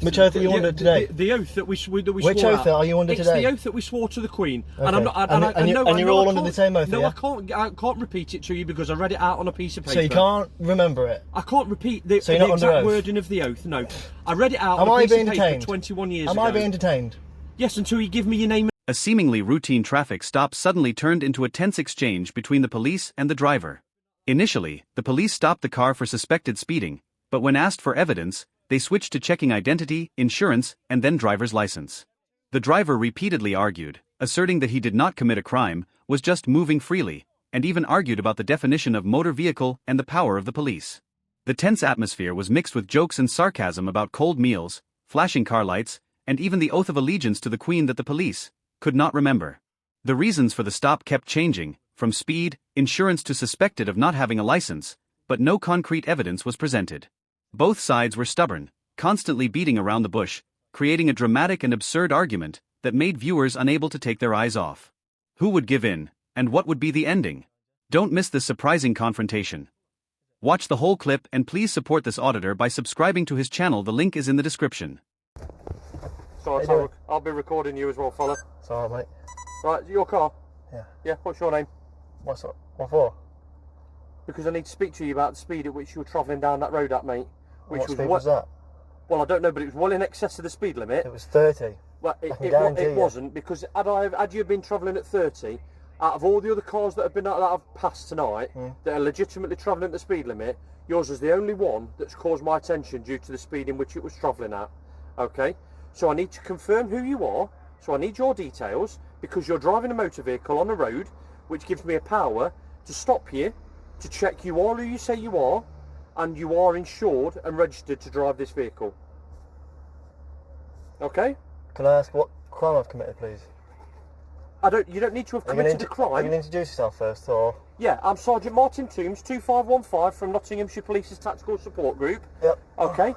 Which oath are you under today? The oath that we swore. Which oath are you under today? It's the oath that we swore to the Queen. Okay. And I'm not. And you're all under the same oath. No, yeah? I can't repeat it to you because I read it out on a piece of paper. So you can't remember it. I can't repeat the So you're not under exact oath? wording of the oath. No, I read it out Am on I a piece being of paper detained? 21 years ago. Am I being detained? Yes, until you give me your name. A seemingly routine traffic stop suddenly turned into a tense exchange between the police and the driver. Initially, the police stopped the car for suspected speeding, but when asked for evidence, they switched to checking identity, insurance, and then driver's license. The driver repeatedly argued, asserting that he did not commit a crime, was just moving freely, and even argued about the definition of motor vehicle and the power of the police. The tense atmosphere was mixed with jokes and sarcasm about cold meals, flashing car lights, and even the oath of allegiance to the Queen that the police could not remember. The reasons for the stop kept changing, from speed, insurance to suspected of not having a license, but no concrete evidence was presented. Both sides were stubborn, constantly beating around the bush, creating a dramatic and absurd argument that made viewers unable to take their eyes off. Who would give in, and what would be the ending? Don't miss this surprising confrontation. Watch the whole clip and please support this auditor by subscribing to his channel. The link is in the description. So I'll be recording you as well, fella. It's alright, mate. Right, your car? Yeah. Yeah, what's your name? What for? Because I need to speak to you about the speed at which you were travelling down that road at, mate. What speed was that? Well, I don't know, but it was well in excess of the speed limit. It was 30. Well, guarantee it you. wasn't, because had you been travelling at 30, out of all the other cars that have passed tonight, that are legitimately travelling at the speed limit, yours was the only one that's caused my attention due to the speed in which it was travelling at. Okay? So I need to confirm who you are, so I need your details, because you're driving a motor vehicle on a road, which gives me a power to stop you, to check you are who you say you are, and you are insured and registered to drive this vehicle. Okay? Can I ask what crime I've committed, please? You don't need to have committed a crime. Are you going to introduce yourself first, or? Yeah, I'm Sergeant Martin Toombs, 2515 from Nottinghamshire Police's Tactical Support Group. Yep. Okay.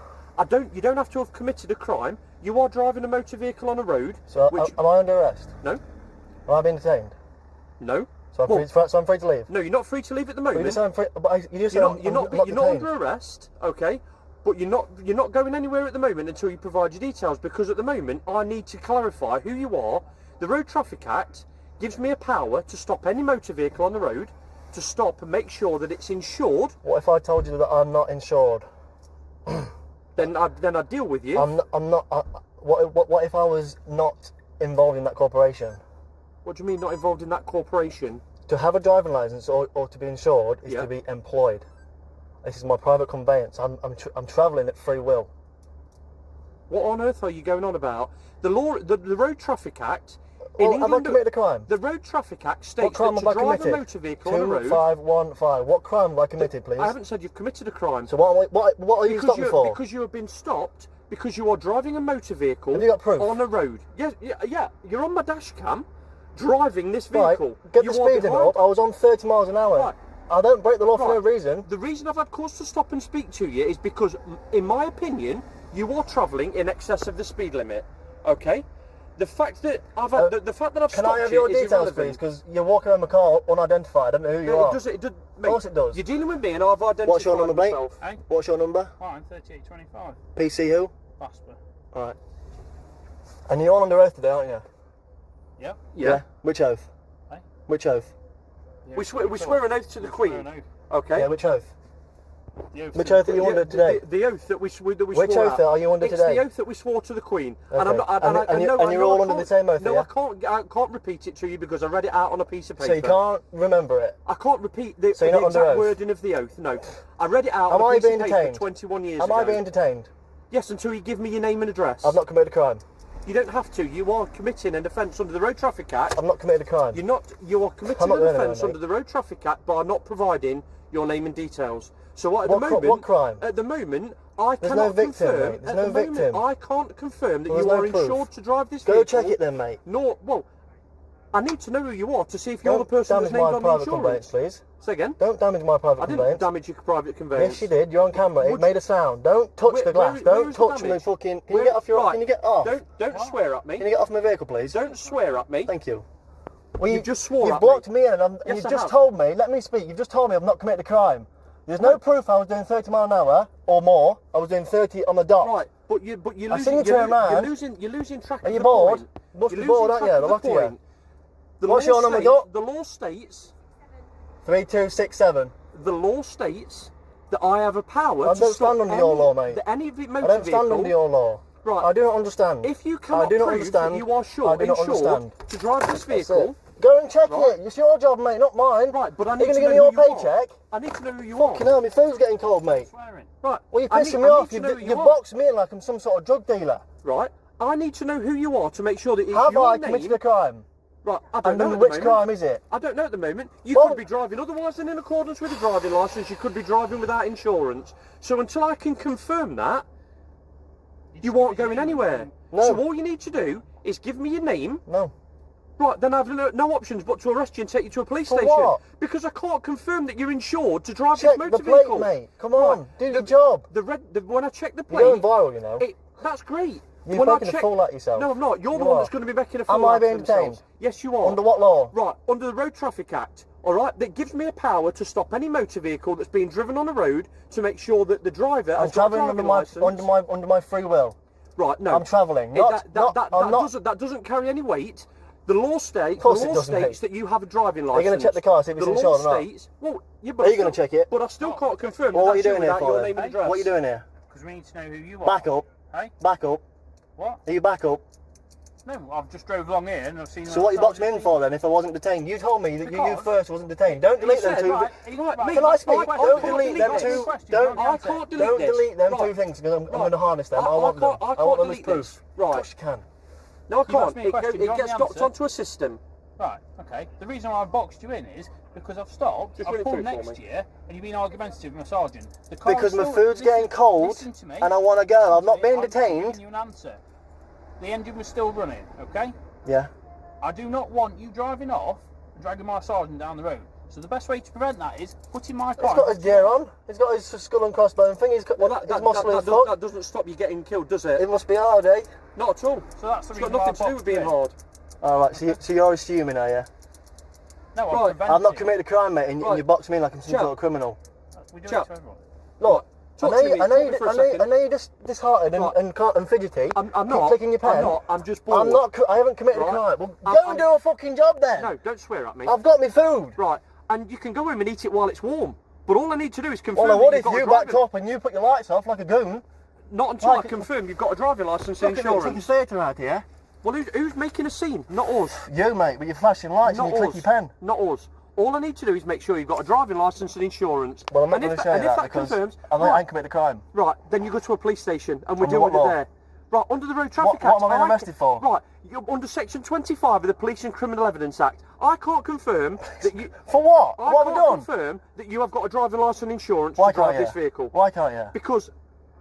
You don't have to have committed a crime. You are driving a motor vehicle on a road. So am I under arrest? No. Am I being detained? No. So I'm free to leave? No, you're not free to leave at the moment. You're not under arrest, okay? But you're not going anywhere at the moment until you provide your details, because at the moment I need to clarify who you are. The Road Traffic Act gives me a power to stop any motor vehicle on the road, to stop and make sure that it's insured. What if I told you that I'm not insured? Then I'd deal with you. I'm not. What if I was not involved in that corporation? What do you mean not involved in that corporation? To have a driving licence or to be insured is to be employed. This is my private conveyance. I'm travelling at free will. What on earth are you going on about? The Road Traffic Act. Well, have I committed a crime? The Road Traffic Act states that to drive a motor vehicle on a road... 2515. What crime have I committed, please? I haven't said you've committed a crime. So what are you stopping me for? Because you have been stopped, because you are driving a motor vehicle have you got proof? On a road. Yeah, you're on my dash cam, driving this vehicle. Right, get the speed limit up. I was on 30 miles an hour. Right. I don't break the law for no reason. The reason I've had cause to stop and speak to you is because, in my opinion, you are travelling in excess of the speed limit. Okay? The fact that I've stopped you is irrelevant. Can I have your details, please? Because you're walking around the car unidentified. I don't know who you are. Of course it does. You're dealing with me and I've identified What's your number, mate? myself. Hey? What's your number? Fine, 3825. PC who? Basper. Alright. And you're all under oath today, aren't you? Yep. Yeah. Which oath? Hey? Which oath? Yeah, We swear an oath to the Queen. Swear an oath. Okay? Yeah, which oath? The oath Which to the oath are you Queen. under today? The oath that we swore Which at. oath are you under today? It's the oath that we swore to the Queen. Okay. And you're all under the same oath, No, yeah? I can't repeat it to you because I read it out on a piece of paper. So you can't remember it? I can't repeat the So you're not under exact oath? wording of the oath, no. I read it out Am on I a piece being of paper detained? 21 years Am ago. I being detained? Yes, until you give me your name and address. I've not committed a crime. You don't have to. You are committing an offence under the Road Traffic Act. I've not committed a crime. You are committing I'm not an doing offence it, mate. under the Road Traffic Act by not providing your name and details. So at What the moment, what crime? At the moment, I There's cannot no victim, confirm. mate. There's at no the moment, victim. I can't confirm that Well, you there's are no proof. insured to drive this Go vehicle. check it then, mate. I need to know who you are to see if you're the Don't person that's damage named my on the private insurance. conveyance, please. Say again. Don't damage my private I didn't conveyance. damage your private conveyance. Yes, you did. You're on camera. It made a sound. Don't touch the glass. where Don't is the touch me damage? fucking... Can you get off your... Right. Can you get off? Don't swear at me. Can you get off my vehicle, please? Don't swear at me. Thank you. Well, You've just swore You've at me. blocked me in and Yes, you've I just have. told me... Let me speak. You've just told me I've not committed a crime. There's no proof I was doing 30 miles an hour or more. I was doing 30 on the dot. Right. But you're I've losing. seen you turn around. You're losing track. Are of you the bored? point. Must You're be bored, losing aren't you? track The of lot of you. point. The What's law your number, states- Doc? The law states. 3267. The law states that I have a power I to don't stop stand under your law, mate. any motor I don't stand vehicle. under your law. Right. I do not understand. If you cannot I do not prove understand. that you are I do not insured understand. to drive this That's vehicle, it. Go and check Right. it. It's your job, mate, not mine. right? But I You're need going to to give know me who your you paycheck? are. I need to know who you Fucking are. hell, my food's getting cold, mate. Swearing. Right. Well, you're I pissing need- me I off. need to know who You you are. boxed me in like I'm some sort of drug dealer. Right. I need to know who you are to make sure that it's Have your I name. committed a crime? Right. I don't And know then at the which moment. crime is it? I don't know at the moment. You Well- could be driving otherwise than in accordance with the driving licence. You could be driving without insurance. So until I can confirm that, you aren't going anywhere. No. So all you need to do is give me your name. No. Right, then I've no options but to arrest you and take you to a police For station. what? Because I can't confirm that you're insured to drive Check this motor the plate, vehicle. mate. Come on, Right, do your job. When I check the You're going plate, viral, you know. that's great. You're When I making a fool out of yourself. No, I'm not. You're the You one are. that's going to be making a fool Am I out of being themselves. detained? Yes, you are. Under what law? Right, under the Road Traffic Act, all right, that gives me a power to stop any motor vehicle that's being driven on a road to make sure that the driver I'm has got a travelling driving under licence. my free will. Right, no. I'm travelling. That doesn't carry any weight. The law states course it doesn't, states mate. that you have a driving Are licence. you going to check the car, see if it's The insured law or not? states. Well, yeah, but Are I you gonna still- check it? But I still can't confirm. Well, what are you that's doing here without for your then? name and address. What are you doing here? Because we need to know who you are. Back up. Hey? Back up. What? Are you back up? No, I've just drove along here and I've seen. So what you boxed me in for then if I wasn't detained? You told me that you Because- first wasn't detained. Don't delete them said, two. right, Can mate, I speak? I Don't can't delete them this. two. Question, Don't. I can't delete Don't this. delete them Right. two things because I'm Right. going to harness them. I want them. I I can't want them as delete proof. this. Right. Of course you can. No, I You've can't. asked me a question, It you want gets the docked answer? onto a system. Right, okay. The reason why I boxed you in is because I've stopped, Just I've run it pulled through for next me. to you, and you've been argumentative with my sergeant. The car Because is my still- food's getting cold listen to me. and I want to go. I'm not being I'm giving detained. you an answer. The engine was still running, okay? Yeah. I do not want you driving off and dragging my sergeant down the road. So the best way to prevent that is putting my car. He's got his gear on. He's got his skull and crossbone thing. He's got Well, his muscle as that fuck. doesn't stop you getting killed, does It it? must be hard, eh? Not at all. So that's the It's reason got why I nothing to do with boxed being you in. hard. Alright, so you're assuming, are you? No, Right. I've not committed a crime, mate, and Right. you boxed me in like I'm some Chap. sort of criminal. We do it Chap. to everyone. Look, Talk I to me, know talk to me for a second. you're disheartened Right. and fidgety. I'm Keep not. clicking your pen. I'm not. I'm just bored. I haven't committed Right. a crime. Well, I'm- go I'm- and do a fucking job then. No, don't swear at me. I've got my food. Right, and you can go home and eat it while it's warm. But all I need to do is confirm Well, that what you've if got a you backed driving... up and you put your lights off like a goon? Not until I Like- confirm you've got a driving licence and Look at it, it's like a insurance. theatre out here. Well, who's making a scene? Not us. You, mate, with your flashing lights Not and your us. clicky pen. Not us. All I need to do is make sure you've got a driving licence and insurance. Well, I'm not And going if to show you and if that that because confirms, I right, ain't committed a crime. right, then you go to a police station and we're Under doing what law? it there. Right, under the Road Traffic What Act. am I being I arrested for? Right, you're under Section 25 of the Police and Criminal Evidence Act. I can't confirm that you... For what? I What have I can't done? confirm that you have got a driving licence and insurance Why to drive can't you? this vehicle. Why can't you? Because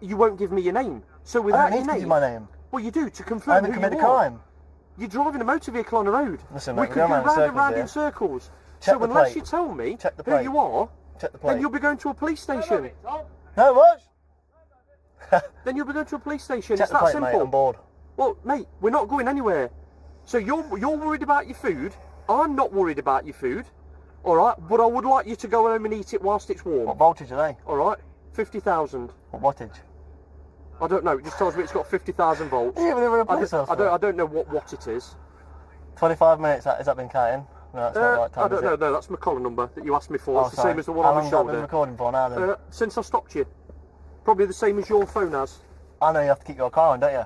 you won't give me your name. So I without don't need your to name... give you my name. Well, you do, to confirm I haven't who committed you a are. crime. You're driving a motor vehicle on a road. Listen, we mate, could we're go going round round in and circles round here. in circles. Check So the unless plate. you tell me Check the who plate. you are, Check the then plate. you'll be going to a police station. No, what? Then you'll be going to a police station. Check It's the that plate, simple. mate, I'm bored. Well, mate, we're not going anywhere. So you're worried about your food. I'm not worried about your food. All right, but I would like you to go home and eat it whilst it's warm. What voltage are they? All right, 50,000. What wattage? I don't know. It just tells me it's got 50,000 volts. You haven't even I police don't, officer. I don't know what it is. 25 minutes, has that been counting? No, that's not the right time, I don't is know. it? No, that's my collar number that you asked me for. Oh, It's the sorry. same as the one How on long my has that been shoulder. recording for now then? Since I stopped you. Probably the same as your phone has. I know you have to keep your car on, don't you?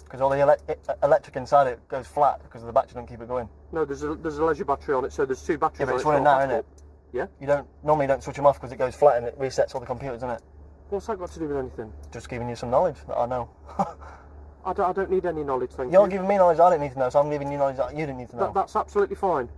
Because all the electric inside it goes flat because the battery don't keep it going. No, there's a leisure battery on it, so there's two batteries Yeah, but on it's it. running got now, a isn't it? backup. Yeah? You normally don't switch them off because it goes flat and it resets all the computers, doesn't it? What's that got to do with anything? Just giving you some knowledge that I know. I don't need any knowledge, thank You're you. giving me knowledge I don't need to know, so I'm giving you knowledge that you didn't need to know. That's absolutely fine.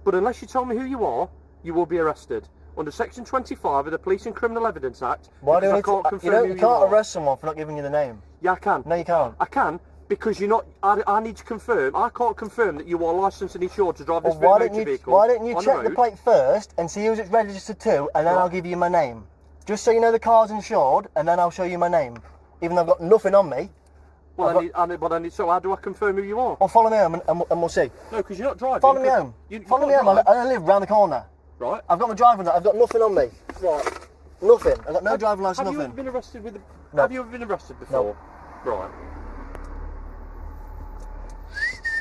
But unless you tell me who you are, you will be arrested. Under Section 25 of the Police and Criminal Evidence Act, Why do because you I need can't to? confirm You who can't are. arrest someone for not giving you the name. Yeah, I can. No, you can't. I can, because you're not... I need to confirm... I can't confirm that you are licensed and insured to drive this Well, motor vehicle why don't you on check the the road. plate first and see who's it's registered to, and then Right. I'll give you my name. Just so you know the car's insured, and then I'll show you my name. Even though I've got nothing on me. Well, I've I need... So how do I confirm who you are? Well, follow me home and we'll see. No, because you're not driving. Follow me 'cause home. You Follow me can't home. drive. I live round the corner. Right. I've got my driving. I've got nothing on me. Right. Nothing. I've got no driving license. Have you ever Nothing. been arrested with? No. Have you ever been arrested before? Right.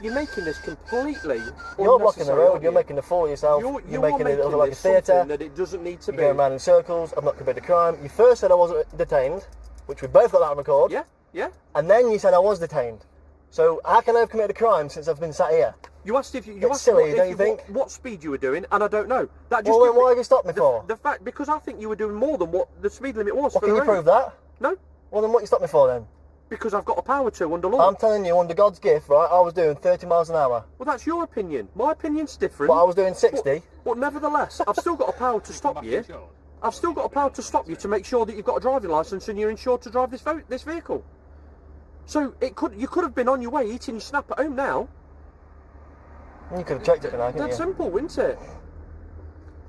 You're making this completely You're blocking the unnecessary, road, aren't you're you? making the fool yourself, You're making it look making like a this theatre, something that it doesn't need to you're be. going around in circles, I've not committed a crime. You first said I wasn't detained, which we both got that on record, Yeah, yeah. and then you said I was detained. So how can I have committed a crime since I've been sat here? You asked if you It's asked silly, what, if don't you think? what speed you were doing, and I don't know. That just Well, then gives me- why have you stopped me for? the fact because I think you were doing more than what the speed limit was. Well, for can the you road. prove that? No, Well, then what you stopped me for then? because I've got a power to under law. I'm telling you, under God's gift, right, I was doing 30 miles an hour, Well, that's your opinion. My opinion's different. but I was doing 60. But nevertheless, I've still got a power to stop you. I've still got a power to stop you to make sure that you've got a driving licence and you're insured to drive this vehicle. So you could have been on your way eating your snap at home now. You could have checked it now, couldn't That's you? simple, isn't it?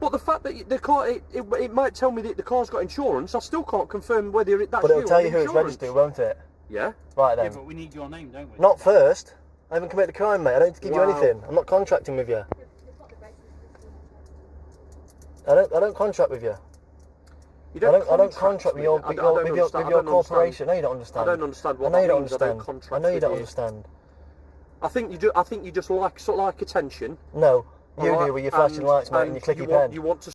But the fact that the car, it might tell me that the car's got insurance, I still can't confirm whether that's But it'll you tell or you the who it's insurance. registered, won't it? Yeah. Right Yeah, then. but we need your name, don't we? Not first. I haven't committed a crime, mate. I don't need to give Wow. you anything. I'm not contracting with you. I don't contract with you. You I don't contract contract with me. your I don't understand. I don't corporation. understand. No, you don't understand. I don't understand what I know that you don't means. I don't understand. contract I know you with don't you. understand. I think you just like attention. No, you alright? do with your flashing lights, mate, and your clicky you pen. want to